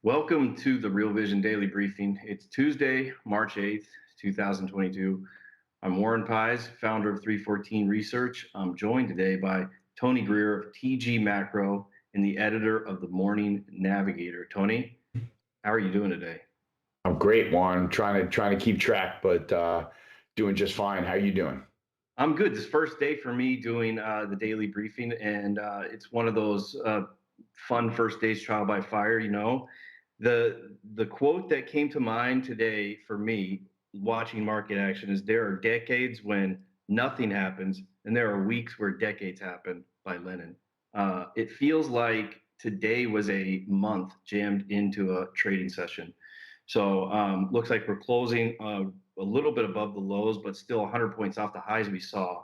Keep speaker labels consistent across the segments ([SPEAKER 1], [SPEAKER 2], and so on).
[SPEAKER 1] Welcome to the Real Vision Daily Briefing. It's Tuesday, March 8th, 2022. I'm Warren Pies, founder of 314 Research. I'm joined today by Tony Greer of TG Macro and the editor of the Morning Navigator. Tony, how are you doing today?
[SPEAKER 2] I'm great, Juan. Trying to keep track, but doing just fine. How you doing?
[SPEAKER 1] I'm good. This first day for me doing the daily briefing, and it's one of those fun first days trial by fire. The quote that came to mind today for me watching market action is there are decades when nothing happens, and there are weeks where decades happen by Lenin. It feels like today was a month jammed into a trading session. So looks like we're closing a little bit above the lows, but still 100 points off the highs we saw.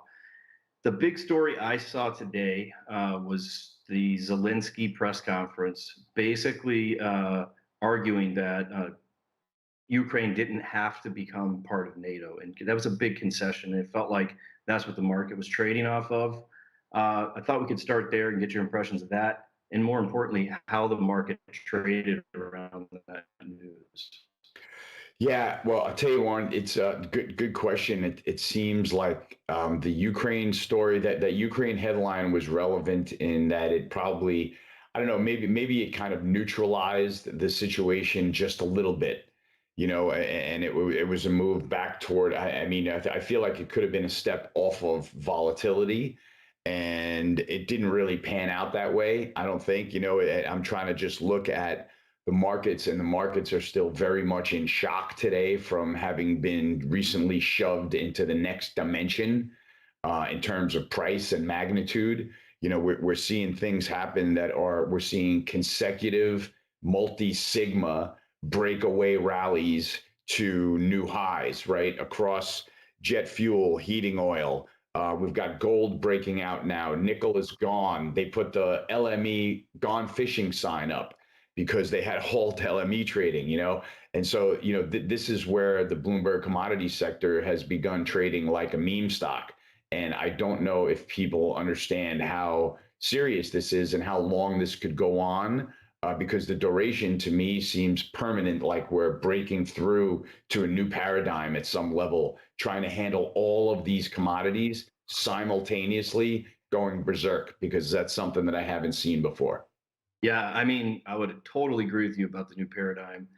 [SPEAKER 1] The big story I saw today was the Zelensky press conference, basically arguing that Ukraine didn't have to become part of NATO, and that was a big concession. It felt like that's what the market was trading off of. I thought we could start there and get your impressions of that, and more importantly, how the market traded around that news.
[SPEAKER 2] Yeah, well, I'll tell you, Warren, it's a good question. It seems like the Ukraine story, that Ukraine headline was relevant in that it probably, I don't know, maybe it kind of neutralized the situation just a little bit, and it was a move back toward. I mean, I feel like it could have been a step off of volatility, and it didn't really pan out that way. I don't think. I'm trying to just look at the markets, and the markets are still very much in shock today from having been recently shoved into the next dimension in terms of price and magnitude. We're seeing things happen we're seeing consecutive multi-sigma breakaway rallies to new highs, right? Across jet fuel, heating oil. We've got gold breaking out now. Nickel is gone. They put the LME gone fishing sign up because they had halt LME trading. And so, this is where the Bloomberg commodities sector has begun trading like a meme stock. And I don't know if people understand how serious this is and how long this could go on, because the duration to me seems permanent, like we're breaking through to a new paradigm at some level, trying to handle all of these commodities simultaneously, going berserk, because that's something that I haven't seen before.
[SPEAKER 1] Yeah, I mean, I would totally agree with you about the new paradigm.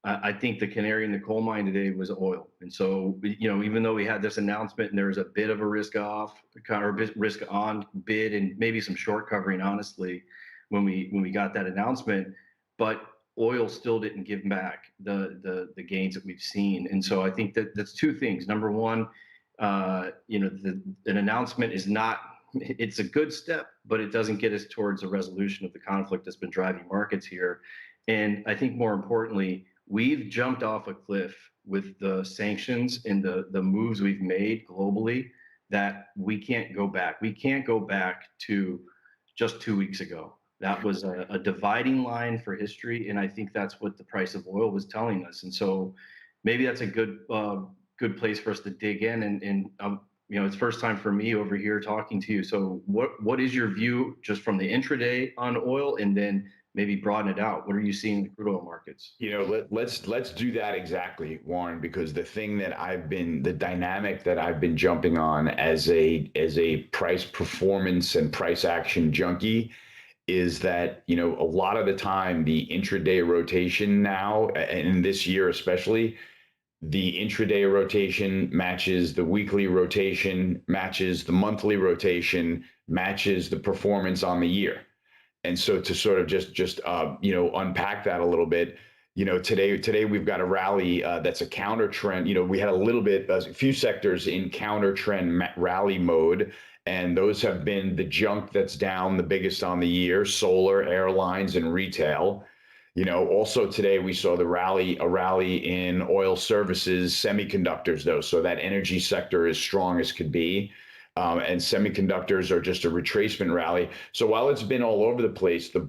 [SPEAKER 1] I think the canary in the coal mine today was oil. And so, even though we had this announcement and there was a bit of a risk off or risk on bid and maybe some short covering, honestly, when we got that announcement, but oil still didn't give back the gains that we've seen. And so I think that that's two things. Number one, an announcement is not, it's a good step, but it doesn't get us towards a resolution of the conflict that's been driving markets here. And I think more importantly, we've jumped off a cliff with the sanctions and the moves we've made globally that we can't go back. We can't go back to just 2 weeks ago. That was a dividing line for history, and I think that's what the price of oil was telling us. And so maybe that's a good place for us to dig in. And it's first time for me over here talking to you. So what is your view just from the intraday on oil, and then maybe broaden it out? What are you seeing in the crude oil markets?
[SPEAKER 2] Let's do that exactly, Warren, because the dynamic that I've been jumping on as a price performance and price action junkie is that, a lot of the time the intraday rotation now, and this year especially, the intraday rotation matches the weekly rotation, matches the monthly rotation, matches the performance on the year. And so to sort of just unpack that a little bit, today we've got a rally that's a counter trend. We had a few sectors in counter trend rally mode, and those have been the junk that's down the biggest on the year: solar, airlines, and retail. Also today we saw a rally in oil services, semiconductors, though. So that energy sector is strong as could be. And semiconductors are just a retracement rally. So while it's been all over the place, the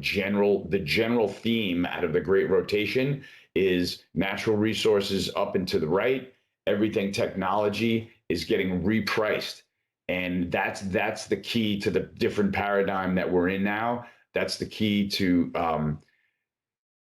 [SPEAKER 2] general theme out of the great rotation is natural resources up and to the right. Everything technology is getting repriced. And that's the key to the different paradigm that we're in now. That's the key to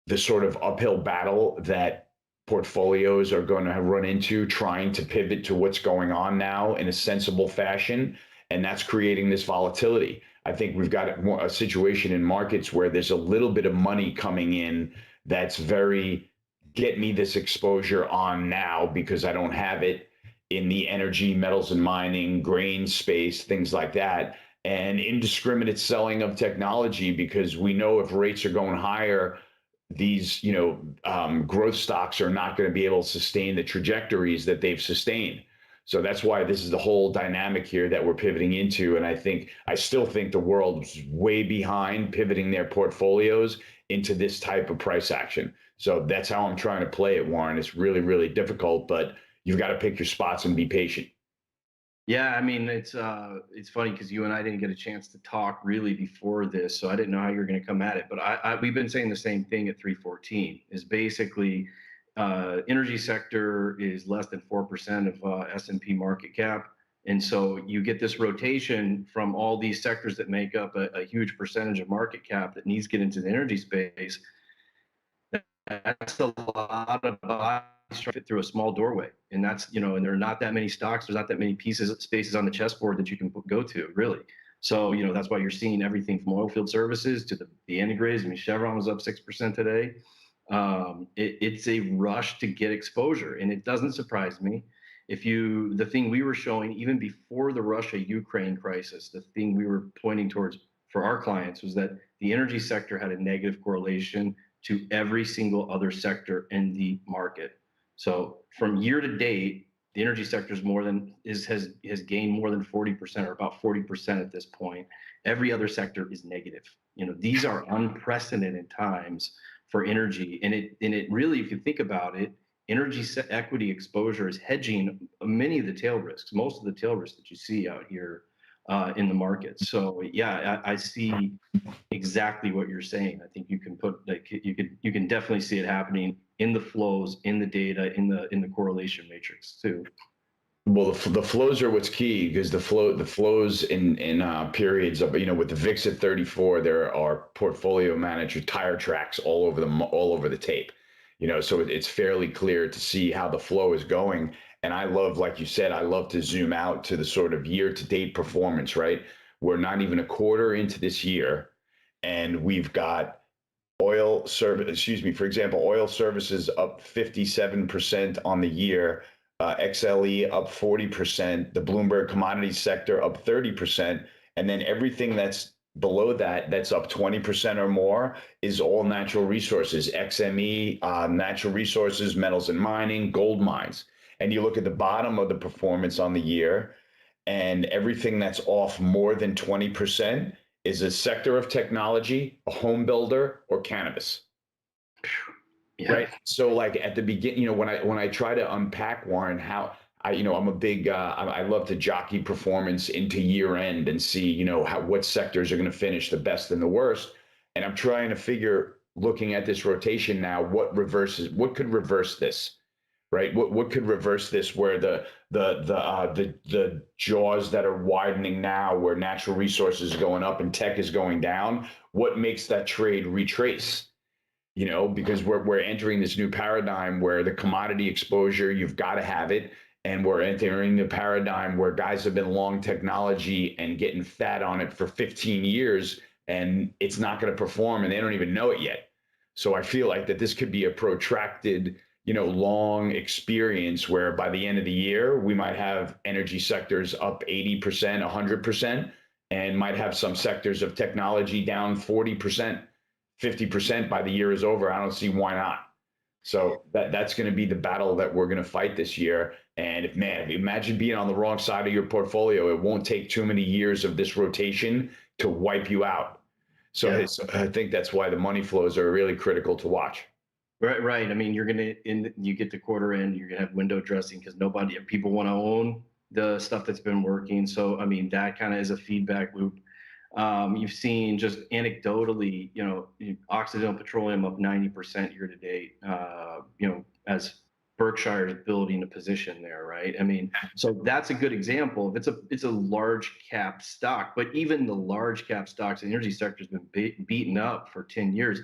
[SPEAKER 2] the sort of uphill battle that portfolios are going to run into trying to pivot to what's going on now in a sensible fashion. And that's creating this volatility. I think we've got a situation in markets where there's a little bit of money coming in that's very get me this exposure on now because I don't have it in the energy, metals and mining, grain space, things like that, and indiscriminate selling of technology because we know if rates are going higher, these growth stocks are not going to be able to sustain the trajectories that they've sustained. So that's why this is the whole dynamic here that we're pivoting into. And I still think the world's way behind pivoting their portfolios into this type of price action. So that's how I'm trying to play it, Warren. It's really, really difficult, but you've got to pick your spots and be patient.
[SPEAKER 1] Yeah, I mean it's funny because you and I didn't get a chance to talk really before this, so I didn't know how you were going to come at it. But we've been saying the same thing at 314 is basically energy sector is less than 4% of S&P market cap, and so you get this rotation from all these sectors that make up a huge percentage of market cap that needs to get into the energy space. That's a lot of bodies trying to fit through a small doorway, and that's and there are not that many stocks. There's not that many spaces on the chessboard that you can go to really. So that's why you're seeing everything from oil field services to the integrated. I mean, Chevron was up 6% today. It's a rush to get exposure, and it doesn't surprise me. The thing we were showing even before the Russia-Ukraine crisis, the thing we were pointing towards for our clients was that the energy sector had a negative correlation to every single other sector in the market. So from year to date, the energy sector has gained more than 40% or about 40% at this point. Every other sector is negative. These are unprecedented times for energy, and it really, if you think about it, energy equity exposure is hedging many of the tail risks, most of the tail risks that you see out here in the market. So yeah, I see exactly what you're saying. I think you can you can definitely see it happening in the flows, in the data, in the correlation matrix too.
[SPEAKER 2] Well, the flows are what's key because the flows in periods of with the VIX at 34, there are portfolio manager tire tracks all over the tape. So it's fairly clear to see how the flow is going. And I love, like you said, I love to zoom out to the sort of year to date performance. Right, we're not even a quarter into this year, and we've got for example, oil services up 57% on the year, XLE up 40%, the Bloomberg Commodities sector up 30%, and then everything that's below that's up 20% or more is all natural resources, XME, natural resources, metals and mining, gold mines. And you look at the bottom of the performance on the year, and everything that's off more than 20% is a sector of technology, a home builder, or cannabis. Yeah. Right. So like at the beginning, when I try to unpack, Warren, how I'm a big I love to jockey performance into year end and see what sectors are going to finish the best and the worst, and I'm trying to figure, looking at this rotation now, what could reverse this, right? What could reverse this where the jaws that are widening now, where natural resources is going up and tech is going down, what makes that trade retrace? Because we're entering this new paradigm where the commodity exposure, you've got to have it. And we're entering the paradigm where guys have been long technology and getting fat on it for 15 years, and it's not going to perform, and they don't even know it yet. So I feel like that this could be a protracted, long experience where by the end of the year, we might have energy sectors up 80%, 100%, and might have some sectors of technology down 40%. 50% by the year is over. I don't see why not. So that's going to be the battle that we're going to fight this year. And imagine being on the wrong side of your portfolio. It won't take too many years of this rotation to wipe you out. So yeah. I think that's why the money flows are really critical to watch.
[SPEAKER 1] Right. I mean, you get the quarter end, you're gonna have window dressing because people want to own the stuff that's been working. So I mean, that kind of is a feedback loop. You've seen just anecdotally, Occidental Petroleum up 90% year to date, as Berkshire is building a position there, right? I mean, so that's a good example. It's a large cap stock, but even the large cap stocks in the energy sector has been beaten up for 10 years.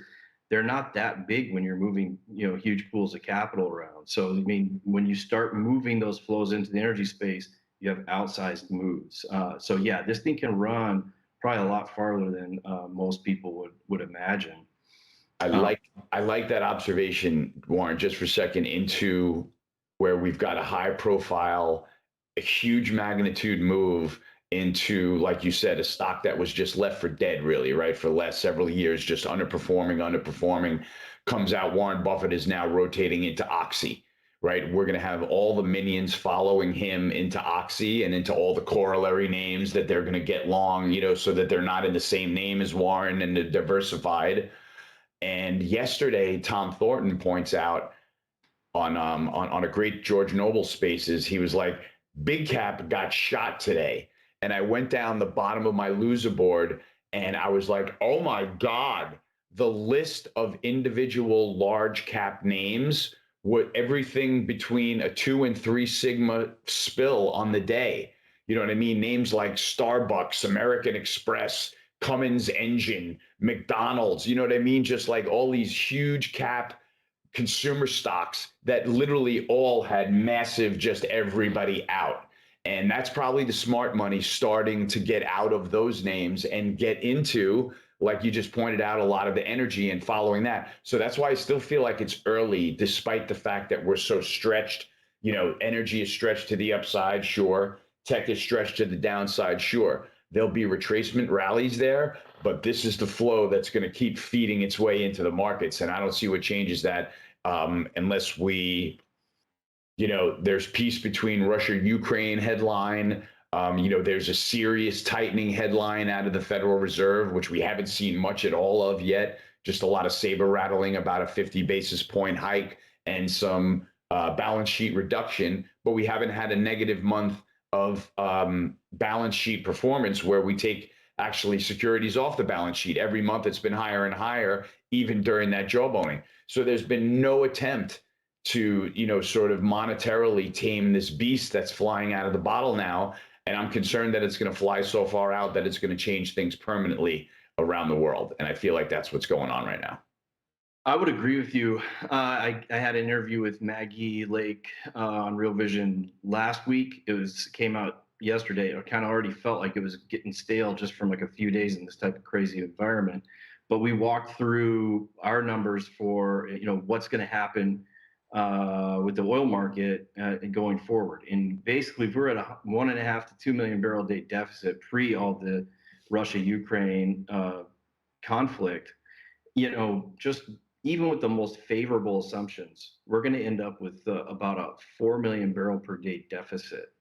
[SPEAKER 1] they're not that big when you're moving, huge pools of capital around. So, I mean, when you start moving those flows into the energy space, you have outsized moves. So yeah, this thing can run probably a lot farther than most people would imagine.
[SPEAKER 2] I
[SPEAKER 1] Um,
[SPEAKER 2] like I like that observation, Warren, just for a second, into where we've got a high profile, a huge magnitude move into, like you said, a stock that was just left for dead, really, right? For the last several years, just underperforming, comes out. Warren Buffett is now rotating into Oxy, right? We're going to have all the minions following him into Oxy and into all the corollary names that they're going to get long, so that they're not in the same name as Warren and they're diversified. And yesterday, Tom Thornton points out on a great George Noble Spaces, he was like, "Big Cap got shot today," and I went down the bottom of my loser board, and I was like, "Oh my god!" The list of individual large cap names, what everything between a 2 and 3 sigma spill on the day. You know what I mean? Names like Starbucks, American Express, Cummins Engine, McDonald's, you know what I mean? Just like all these huge cap consumer stocks that literally all had massive, just everybody out. And that's probably the smart money starting to get out of those names and get into, like you just pointed out, a lot of the energy and following that. So that's why I still feel like it's early, despite the fact that we're so stretched. Energy is stretched to the upside, sure. Tech is stretched to the downside, sure. There'll be retracement rallies there, but this is the flow that's going to keep feeding its way into the markets. And I don't see what changes that unless there's peace between Russia, Ukraine headline. There's a serious tightening headline out of the Federal Reserve, which we haven't seen much at all of yet. Just a lot of saber rattling about a 50 basis point hike and some balance sheet reduction, but we haven't had a negative month of balance sheet performance where we take actually securities off the balance sheet. Every month it's been higher and higher, even during that jawboning. So there's been no attempt to, sort of monetarily tame this beast that's flying out of the bottle now. And I'm concerned that it's going to fly so far out that it's going to change things permanently around the world. And I feel like that's what's going on right now.
[SPEAKER 1] I would agree with you. I had an interview with Maggie Lake on Real Vision last week. Came out yesterday. I kind of already felt like it was getting stale just from like a few days in this type of crazy environment. But we walked through our numbers for what's going to happen with the oil market going forward. And basically, if we're at a 1.5 to 2 million barrel a day deficit pre all the Russia Ukraine conflict, just even with the most favorable assumptions, we're going to end up with about a 4 million barrel per day deficit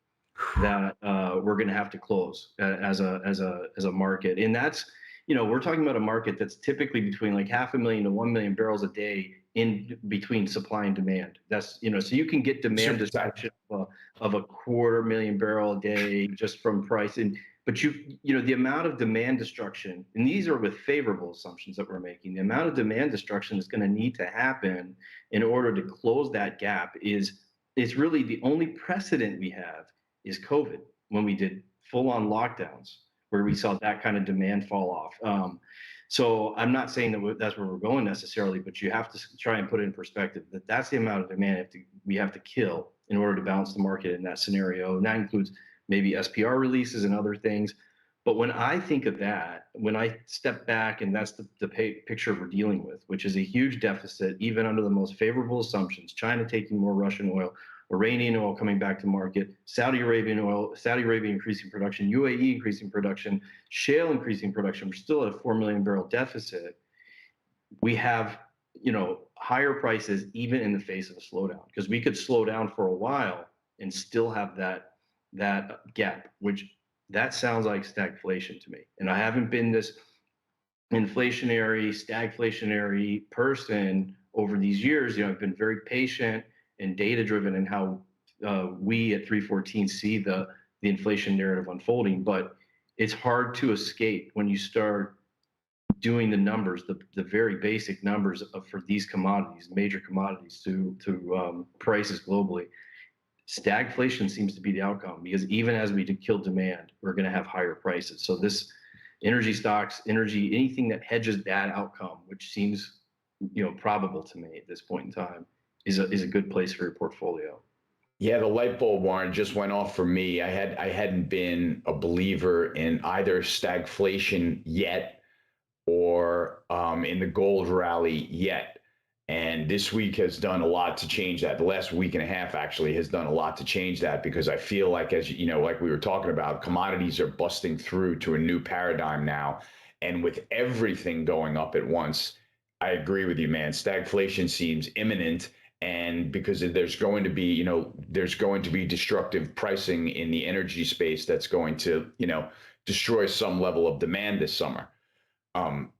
[SPEAKER 1] that we're going to have to close as a market. And that's, we're talking about a market that's typically between like 500,000 to 1 million barrels a day in between supply and demand. That's, so you can get demand destruction of a 250,000 barrel a day just from price. But the amount of demand destruction, and these are with favorable assumptions that we're making, the amount of demand destruction that's going to need to happen in order to close that gap is really the only precedent we have is COVID, when we did full on lockdowns, where we saw that kind of demand fall off. So I'm not saying that that's where we're going necessarily, but you have to try and put it in perspective that that's the amount of demand we have to kill in order to balance the market in that scenario. And that includes maybe SPR releases and other things. But when I think of that, when I step back, and that's the picture we're dealing with, which is a huge deficit, even under the most favorable assumptions, China taking more Russian oil, Iranian oil coming back to market, Saudi Arabia increasing production, UAE increasing production, shale increasing production. We're still at a 4 million barrel deficit. We have, higher prices even in the face of a slowdown, because we could slow down for a while and still have that gap, which that sounds like stagflation to me. And I haven't been this stagflationary person over these years. I've been very patient and data driven in how we at 314 see the inflation narrative unfolding. But it's hard to escape when you start doing the numbers, the very basic numbers for these commodities, major commodities to prices globally. Stagflation seems to be the outcome, because even as we kill demand, we're going to have higher prices. So this energy stocks, anything that hedges that outcome, which seems probable to me at this point in time is a good place for your portfolio.
[SPEAKER 2] Yeah, the light bulb, Warren, just went off for me. I hadn't been a believer in either stagflation yet or in the gold rally yet. And this week has done a lot to change that. The last week and a half actually has done a lot to change that, because I feel like, as you know, like we were talking about, commodities are busting through to a new paradigm now. And with everything going up at once, I agree with you, man. Stagflation seems imminent. And because there's going to be, there's going to be destructive pricing in the energy space that's going to, destroy some level of demand this summer. Um,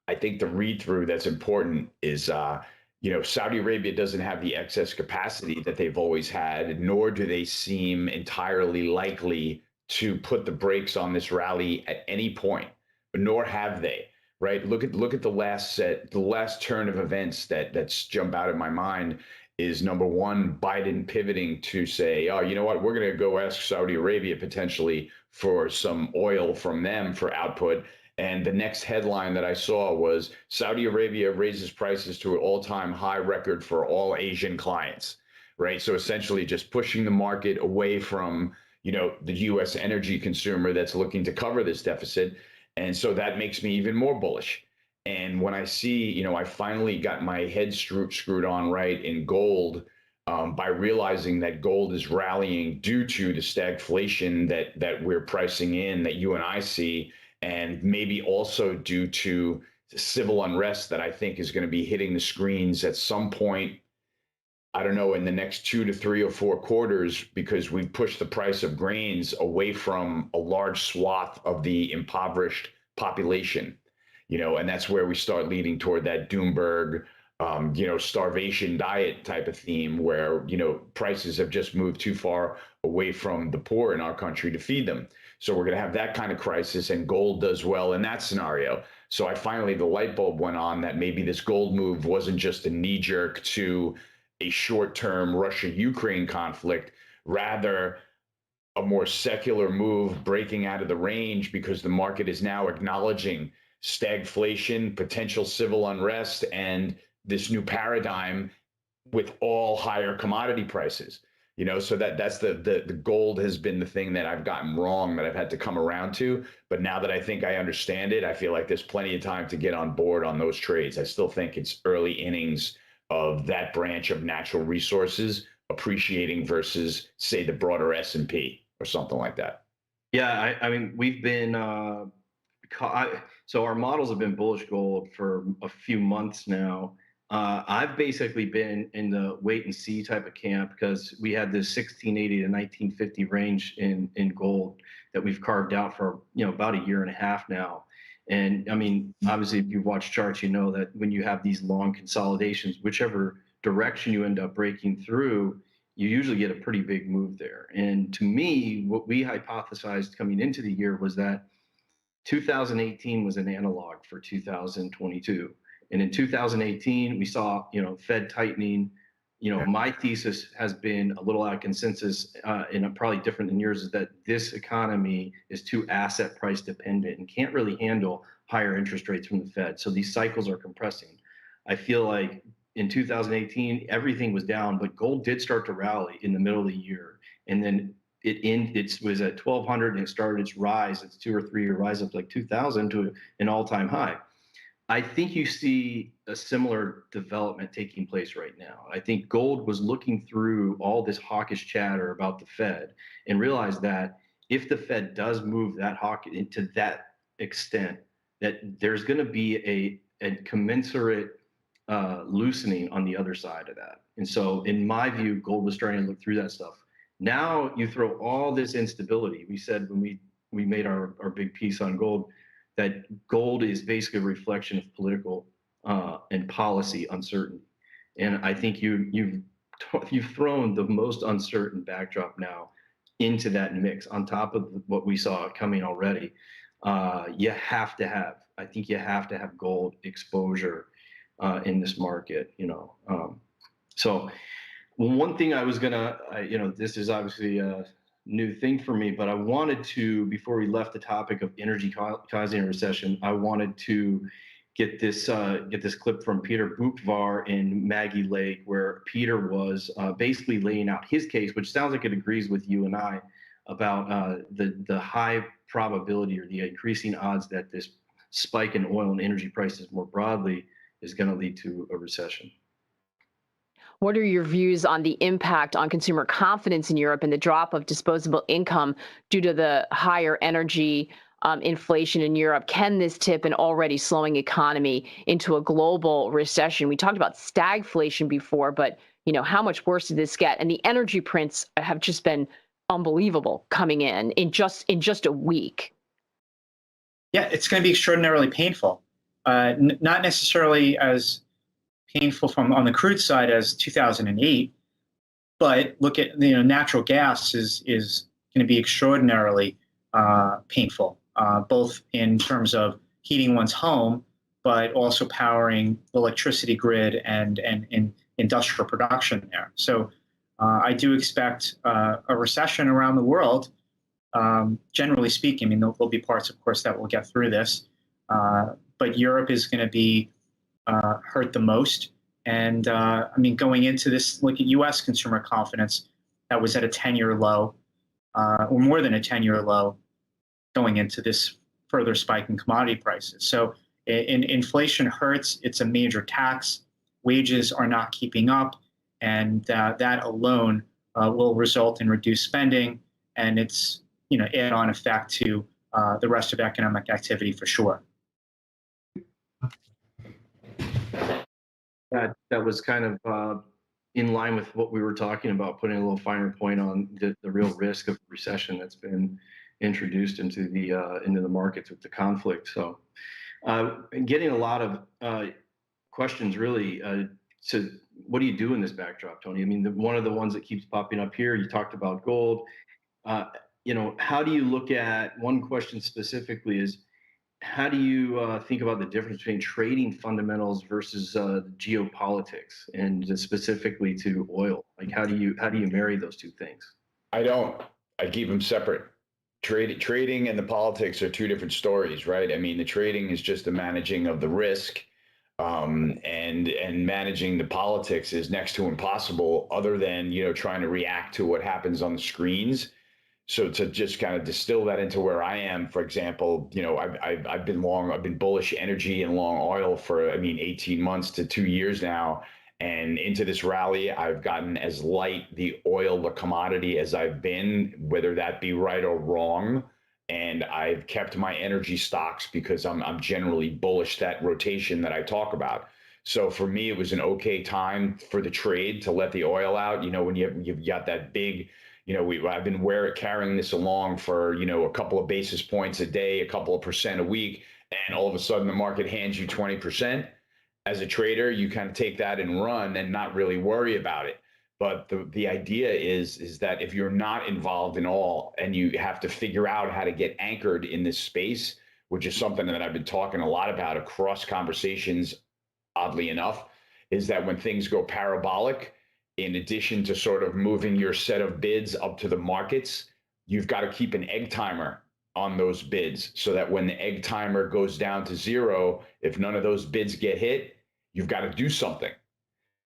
[SPEAKER 2] I think the read through that's important is, Saudi Arabia doesn't have the excess capacity that they've always had, nor do they seem entirely likely to put the brakes on this rally at any point, nor have they. Right? Look at the last turn of events that's jump out in my mind is, number one, Biden pivoting to say, oh, you know what, we're going to go ask Saudi Arabia potentially for some oil from them for output. And the next headline that I saw was Saudi Arabia raises prices to an all-time high record for all Asian clients, right? So essentially just pushing the market away from, the US energy consumer that's looking to cover this deficit. And so that makes me even more bullish. And when I see, I finally got my head screwed on right in gold, by realizing that gold is rallying due to the stagflation that we're pricing in, that you and I see, and maybe also due to civil unrest that I think is going to be hitting the screens at some point. I don't know, in the next 2 to 3 or 4 quarters, because we've pushed the price of grains away from a large swath of the impoverished population, and that's where we start leading toward that Doomberg, starvation diet type of theme, where, prices have just moved too far away from the poor in our country to feed them. So we're going to have that kind of crisis, and gold does well in that scenario. So the light bulb went on that maybe this gold move wasn't just a knee jerk to a short-term Russia-Ukraine conflict, rather a more secular move breaking out of the range, because the market is now acknowledging stagflation, potential civil unrest, and this new paradigm with all higher commodity prices. So that's the gold has been the thing that I've gotten wrong, that I've had to come around to. But now that I think I understand it, I feel like there's plenty of time to get on board on those trades. I still think it's early innings of that branch of natural resources appreciating versus, say, the broader S&P or something like that.
[SPEAKER 1] Yeah, I mean, we've been so our models have been bullish gold for a few months now. I've basically been in the wait and see type of camp, because we had this 1680 to 1950 range in gold that we've carved out for about a year and a half now. And I mean, obviously, if you've watched charts, you know that when you have these long consolidations, whichever direction you end up breaking through, you usually get a pretty big move there. And to me, what we hypothesized coming into the year was that 2018 was an analog for 2022. And in 2018, we saw, Fed tightening. My thesis has been a little out of consensus, and probably different than yours, is that this economy is too asset price dependent and can't really handle higher interest rates from the Fed. So these cycles are compressing. I feel like in 2018, everything was down, but gold did start to rally in the middle of the year. And then it was at 1200 and it started its rise. It's 2 or 3 year rise up to like 2000 to an all-time high. I think you see a similar development taking place right now. I think gold was looking through all this hawkish chatter about the Fed and realized that if the Fed does move that hawk to that extent, that there's going to be a commensurate loosening on the other side of that. And so, in my view, gold was starting to look through that stuff. Now you throw all this instability. We said when we made our big piece on gold, that gold is basically a reflection of political and policy uncertainty. And I think you've thrown the most uncertain backdrop now into that mix on top of what we saw coming already. I think you have to have gold exposure in this market. So one thing I was gonna, this is obviously a new thing for me, but I wanted to, before we left the topic of energy causing a recession, I wanted to get this clip from Peter Bukvar in Maggie Lake, where Peter was basically laying out his case, which sounds like it agrees with you and I about the high probability or the increasing odds that this spike in oil and energy prices more broadly is going to lead to a recession.
[SPEAKER 3] What are your views on the impact on consumer confidence in Europe and the drop of disposable income due to the higher energy inflation in Europe? Can this tip an already slowing economy into a global recession? We talked about stagflation before, but how much worse did this get? And the energy prints have just been unbelievable coming in just a week.
[SPEAKER 4] Yeah, it's going to be extraordinarily painful. Not necessarily as painful on the crude side as 2008, but look at natural gas is going to be extraordinarily painful, both in terms of heating one's home, but also powering the electricity grid and in industrial production there. So I do expect a recession around the world. Generally speaking, I mean, there'll be parts, of course, that will get through this, but Europe is going to be hurt the most. And I mean, going into this, look at U.S. consumer confidence that was at a 10-year low, or more than a 10-year low, going into this further spike in commodity prices. So inflation hurts. It's a major tax. Wages are not keeping up, and that alone will result in reduced spending, and it's add-on effect to the rest of economic activity for sure.
[SPEAKER 1] That was kind of in line with what we were talking about, putting a little finer point on the real risk of recession that's been introduced into the markets with the conflict. So, getting a lot of questions really. So, what do you do in this backdrop, Tony? I mean, one of the ones that keeps popping up here. You talked about gold. How do you look at one question specifically? Is how do you think about the difference between trading fundamentals versus geopolitics, and specifically to oil? Like, how do you marry those two things?
[SPEAKER 2] I don't. I keep them separate. Trading and the politics are two different stories, right? I mean, the trading is just the managing of the risk, and managing the politics is next to impossible. Other than trying to react to what happens on the screens. So to just kind of distill that into where I am, for example, I've been bullish energy and long oil for 18 months to 2 years now, and into this rally, I've gotten as light the oil, the commodity, as I've been, whether that be right or wrong, and I've kept my energy stocks because I'm generally bullish that rotation that I talk about. So for me, it was an okay time for the trade to let the oil out. When you've got that big. I've been carrying this along for, a couple of basis points a day, a couple of percent a week, and all of a sudden the market hands you 20%. As a trader, you kind of take that and run and not really worry about it. But the idea is that if you're not involved in all, and you have to figure out how to get anchored in this space, which is something that I've been talking a lot about across conversations, oddly enough, is that when things go parabolic, in addition to sort of moving your set of bids up to the markets, you've got to keep an egg timer on those bids so that when the egg timer goes down to zero, if none of those bids get hit, you've got to do something,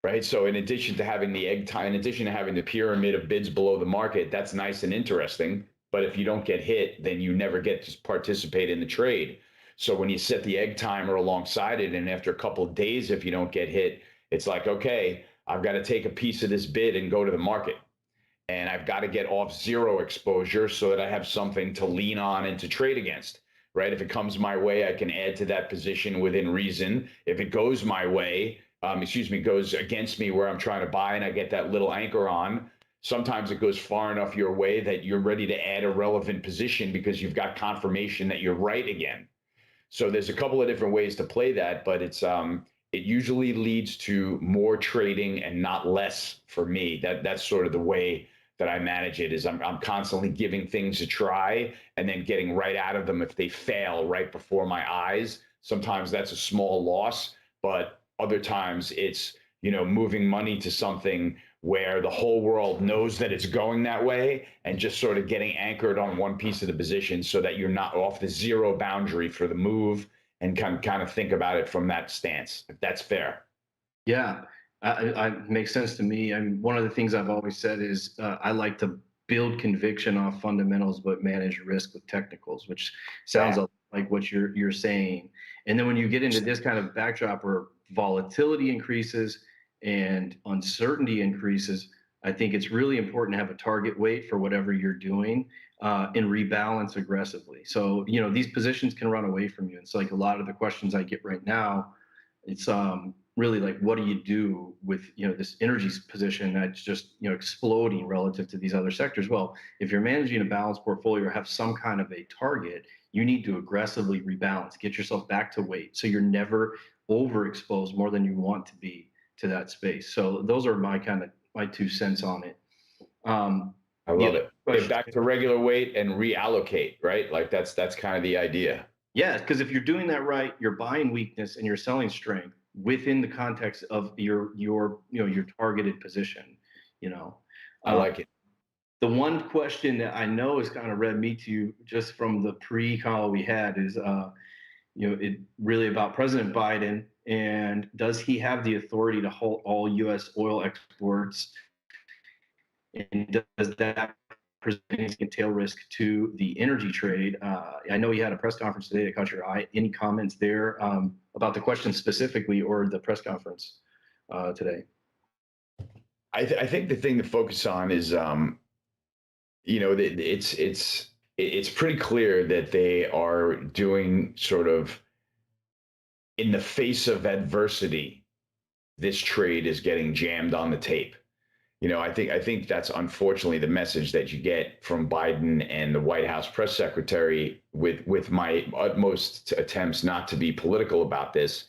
[SPEAKER 2] right? So in addition to having the egg time, in addition to having the pyramid of bids below the market, that's nice and interesting. But if you don't get hit, then you never get to participate in the trade. So when you set the egg timer alongside it, and after a couple of days, if you don't get hit, it's like, okay, I've got to take a piece of this bid and go to the market. And I've got to get off zero exposure so that I have something to lean on and to trade against, right? If it comes my way, I can add to that position within reason. If it goes my way, goes against me where I'm trying to buy and I get that little anchor on, sometimes it goes far enough your way that you're ready to add a relevant position because you've got confirmation that you're right again. So there's a couple of different ways to play that, but it usually leads to more trading and not less for me. That's sort of the way that I manage it. Is I'm constantly giving things a try and then getting right out of them if they fail right before my eyes. Sometimes that's a small loss, but other times it's moving money to something where the whole world knows that it's going that way, and just sort of getting anchored on one piece of the position so that you're not off the zero boundary for the move, and kind of think about it from that stance, if that's fair.
[SPEAKER 1] Yeah, I makes sense to me. And one of the things I've always said is I like to build conviction off fundamentals, but manage risk with technicals, which sounds
[SPEAKER 2] Yeah.
[SPEAKER 1] like what you're saying. And then when you get into this kind of backdrop where volatility increases and uncertainty increases, I think it's really important to have a target weight for whatever you're doing and rebalance aggressively. So, these positions can run away from you. It's like a lot of the questions I get right now. It's really like, what do you do with this energy position that's just exploding relative to these other sectors? Well, if you're managing a balanced portfolio or have some kind of a target, you need to aggressively rebalance, get yourself back to weight, so you're never overexposed more than you want to be to that space. So those are my 2 cents on it.
[SPEAKER 2] I
[SPEAKER 1] The
[SPEAKER 2] love
[SPEAKER 1] other
[SPEAKER 2] it. Get
[SPEAKER 1] question.
[SPEAKER 2] back to regular weight and reallocate, right? Like that's kind of the idea.
[SPEAKER 1] Yeah, because if you're doing that right, you're buying weakness and you're selling strength within the context of your targeted position. You know,
[SPEAKER 2] I
[SPEAKER 1] uh,
[SPEAKER 2] like it.
[SPEAKER 1] the one question that I know is kind of read me to you just from the pre-call we had is, it really about President Biden, and does he have the authority to halt all U.S. oil exports, and does that present any tail risk to the energy trade? I know you had a press conference today that caught your eye. Any comments there about the question specifically, or the press conference today?
[SPEAKER 2] I think the thing to focus on is, it's pretty clear that they are doing sort of in the face of adversity. This trade is getting jammed on the tape. I think that's unfortunately the message that you get from Biden and the White House press secretary. With my utmost attempts not to be political about this,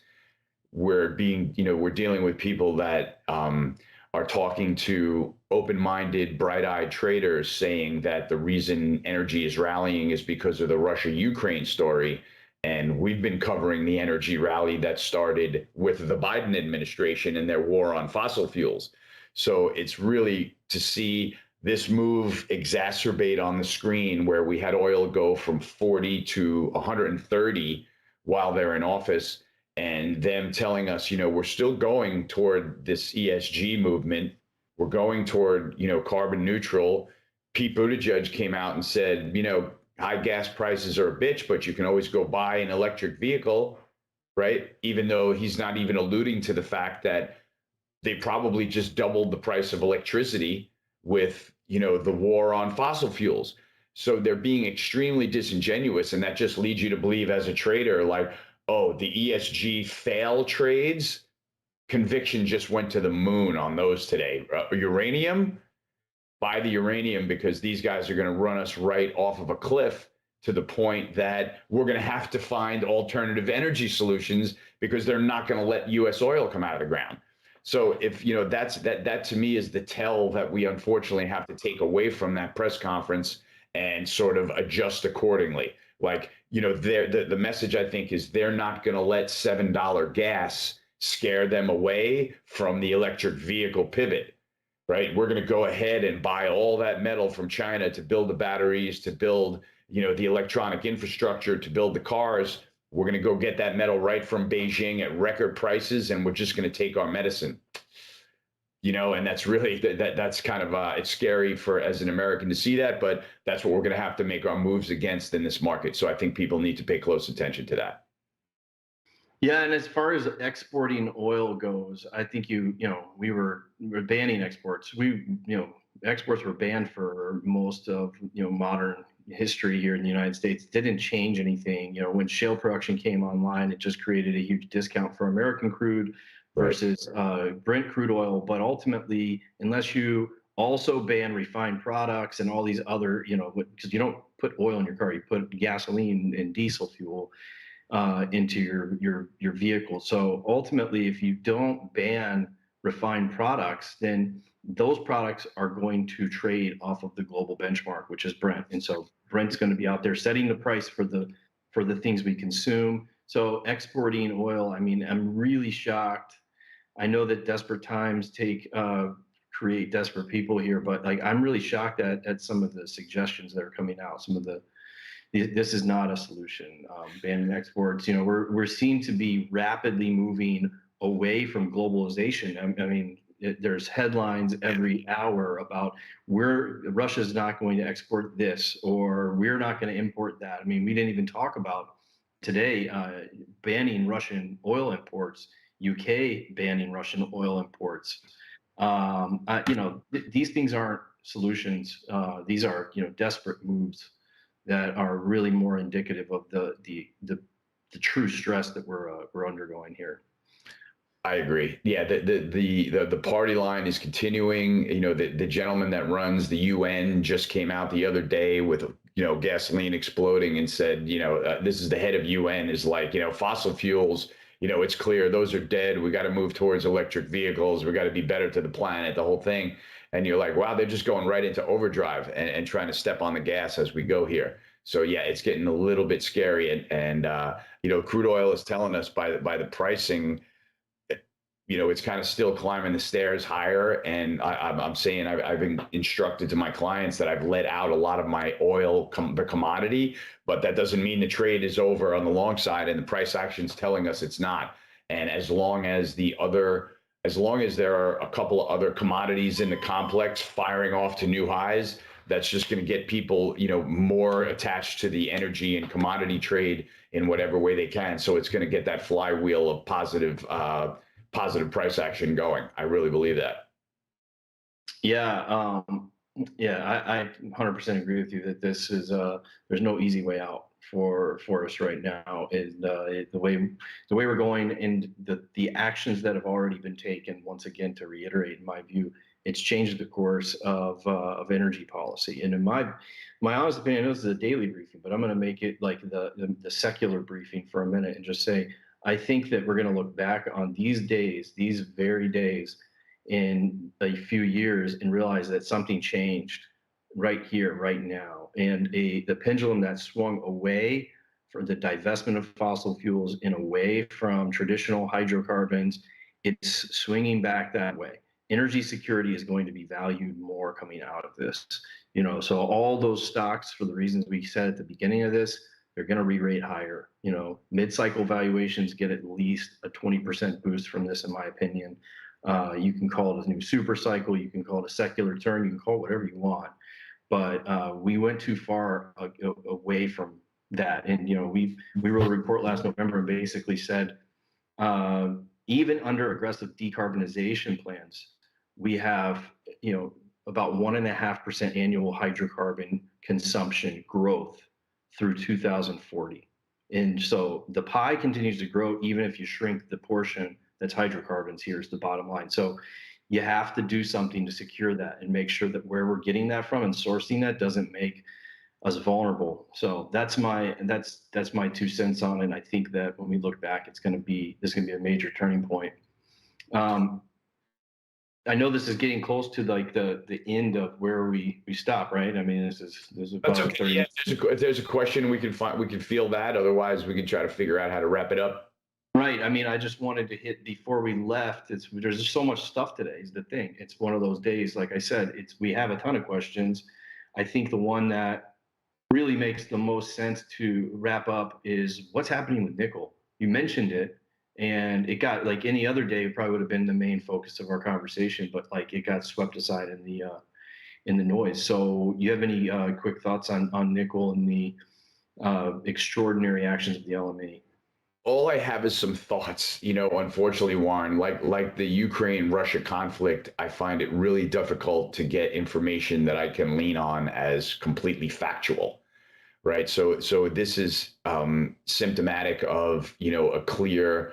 [SPEAKER 2] we're dealing with people that are talking to open-minded, bright-eyed traders, saying that the reason energy is rallying is because of the Russia-Ukraine story. And we've been covering the energy rally that started with the Biden administration and their war on fossil fuels. So it's really to see this move exacerbate on the screen, where we had oil go from 40 to 130 while they're in office, and them telling us, we're still going toward this ESG movement. We're going toward, carbon neutral. Pete Buttigieg came out and said, high gas prices are a bitch, but you can always go buy an electric vehicle, right? Even though he's not even alluding to the fact that they probably just doubled the price of electricity with, the war on fossil fuels. So they're being extremely disingenuous. And that just leads you to believe as a trader, like, oh, the ESG fail trades, conviction just went to the moon on those today. Uranium, buy the uranium, because these guys are going to run us right off of a cliff, to the point that we're going to have to find alternative energy solutions, because they're not going to let U.S. oil come out of the ground. So if that to me is the tell that we unfortunately have to take away from that press conference and sort of adjust accordingly. Like, the message, I think, is they're not going to let $7 gas scare them away from the electric vehicle pivot, right? We're going to go ahead and buy all that metal from China to build the batteries, to build, the electronic infrastructure, to build the cars. We're going to go get that metal right from Beijing at record prices, and we're just going to take our medicine. And that's really that's kind of it's scary for as an American to see that, but that's what we're going to have to make our moves against in this market. So I think people need to pay close attention to that.
[SPEAKER 1] Yeah, and as far as exporting oil goes, I think we were banning exports. Exports were banned for most of modern history here in the United States. It didn't change anything. When shale production came online, it just created a huge discount for American crude versus Brent crude oil. But ultimately, unless you also ban refined products and all these other, because you don't put oil in your car, you put gasoline and diesel fuel into your vehicle. So ultimately, if you don't ban refined products, then those products are going to trade off of the global benchmark, which is Brent. And so Brent's going to be out there setting the price for the things we consume. So exporting oil, I mean, I'm really shocked. I know that desperate times create desperate people here, but like I'm really shocked at some of the suggestions that are coming out. Some of the this is not a solution. Banning exports, we're seen to be rapidly moving away from globalization. I mean, there's headlines every hour about Russia's not going to export this, or we're not going to import that. I mean, we didn't even talk about today banning Russian oil imports, UK banning Russian oil imports. These things aren't solutions. These are desperate moves that are really more indicative of the true stress that we're undergoing here.
[SPEAKER 2] I agree. Yeah, the party line is continuing. The gentleman that runs the UN just came out the other day with gasoline exploding and said, this is the head of UN, is like, fossil fuels, it's clear those are dead. We got to move towards electric vehicles. We got to be better to the planet, the whole thing. And you're like, wow, they're just going right into overdrive and trying to step on the gas as we go here. So yeah, it's getting a little bit scary. And crude oil is telling us by the pricing, it's kind of still climbing the stairs higher. And I'm saying I've been instructed to my clients that I've let out a lot of my oil, the commodity, but that doesn't mean the trade is over on the long side, and the price action's telling us it's not. And as long as there are a couple of other commodities in the complex firing off to new highs, that's just going to get people, more attached to the energy and commodity trade in whatever way they can. So it's going to get that flywheel of positive price action going. I really believe that.
[SPEAKER 1] Yeah, I 100% agree with you that this is there's no easy way out for us right now. Is the way we're going, and the actions that have already been taken. Once again, to reiterate, in my view, it's changed the course of energy policy. And in my honest opinion, I know this is a daily briefing, but I'm going to make it like the secular briefing for a minute and just say, I think that we're going to look back on these days, these very days, in a few years and realize that something changed right here, right now. And the pendulum that swung away from the divestment of fossil fuels and away from traditional hydrocarbons, it's swinging back that way. Energy security is going to be valued more coming out of this. So all those stocks, for the reasons we said at the beginning of this, they're going to re-rate higher. Mid-cycle valuations get at least a 20% boost from this, in my opinion. You can call it a new super cycle. You can call it a secular turn. You can call it whatever you want. But we went too far away from that. And, we wrote a report last November and basically said, even under aggressive decarbonization plans, we have, about 1.5% annual hydrocarbon consumption growth through 2040. And so the pie continues to grow, even if you shrink the portion that's hydrocarbons. Here's the bottom line. So you have to do something to secure that and make sure that where we're getting that from and sourcing that doesn't make us vulnerable. So that's my 2 cents on it. And I think that when we look back, this is going to be a major turning point. I know this is getting close to like the end of where we stop, right? I mean, this is about
[SPEAKER 2] That's okay. Yeah, if there's a question, we can feel that. Otherwise, we can try to figure out how to wrap it up.
[SPEAKER 1] Right. I mean, I just wanted to hit before we left. There's just so much stuff today is the thing. It's one of those days, like I said, we have a ton of questions. I think the one that really makes the most sense to wrap up is what's happening with nickel. You mentioned it. And it got, like any other day, it probably would have been the main focus of our conversation, but like it got swept aside in the noise. So, you have any quick thoughts on nickel and the extraordinary actions of the LME?
[SPEAKER 2] All I have is some thoughts. Unfortunately, Warren, like the Ukraine-Russia conflict, I find it really difficult to get information that I can lean on as completely factual. Right. So this is symptomatic of, a clear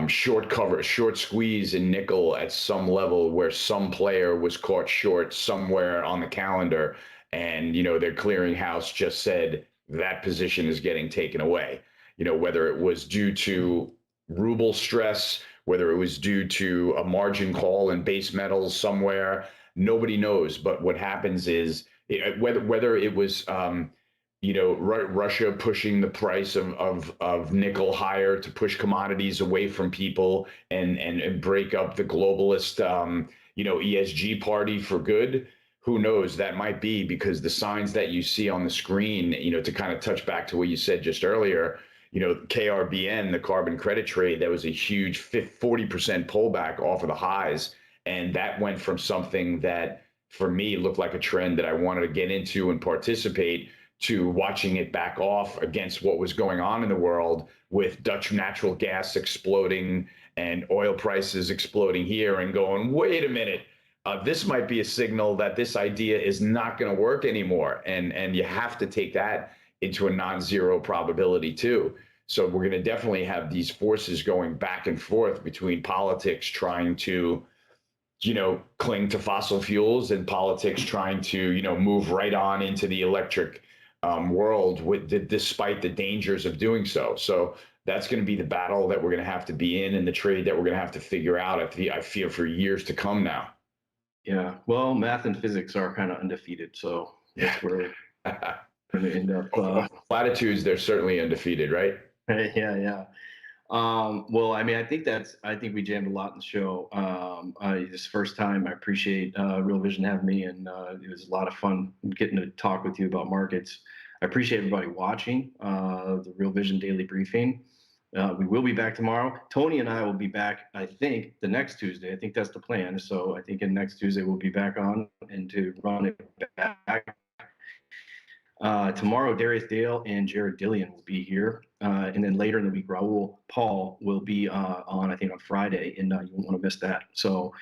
[SPEAKER 2] short squeeze in nickel at some level where some player was caught short somewhere on the calendar, and their clearinghouse just said that position is getting taken away. Whether it was due to ruble stress, whether it was due to a margin call in base metals somewhere, nobody knows. But what happens is whether it was Russia pushing the price of nickel higher to push commodities away from people and break up the globalist, ESG party for good. who knows, that might be because the signs that you see on the screen, to kind of touch back to what you said just earlier, KRBN, the carbon credit trade, that was a huge 40% pullback off of the highs. And that went from something that for me looked like a trend that I wanted to get into and participate, to watching it back off against what was going on in the world with Dutch natural gas exploding and oil prices exploding here, and going, wait a minute, this might be a signal that this idea is not going to work anymore. And you have to take that into a non-zero probability too. So we're going to definitely have these forces going back and forth between politics trying to, cling to fossil fuels, and politics trying to, move right on into the electric world despite the dangers of doing so. So that's going to be the battle that we're going to have to be in, and the trade that we're going to have to figure out, I feel, for years to come now.
[SPEAKER 1] Yeah, well, math and physics are kind of undefeated, so that's where we're going to end up.
[SPEAKER 2] Latitudes, they're certainly undefeated, right?
[SPEAKER 1] Yeah. Well, I mean, I think we jammed a lot in the show. This first time, I appreciate Real Vision having me, and it was a lot of fun getting to talk with you about markets. I appreciate everybody watching the Real Vision Daily Briefing. We will be back tomorrow. Tony and I will be back, I think, the next Tuesday. I think that's the plan. So I think next Tuesday we'll be back on and to run it back. Tomorrow, Darius Dale and Jared Dillian will be here. And then later in the week, Raul Paul will be on, I think, on Friday, and you won't want to miss that. So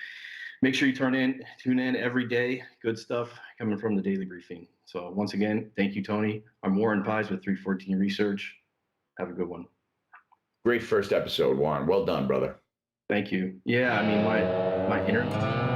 [SPEAKER 1] make sure you tune in every day. Good stuff coming from the Daily Briefing. So once again, thank you, Tony. I'm Warren Pies with 314 Research. Have a good one.
[SPEAKER 2] Great first episode, Warren. Well done, brother.
[SPEAKER 1] Thank you. Yeah, I mean, my internet.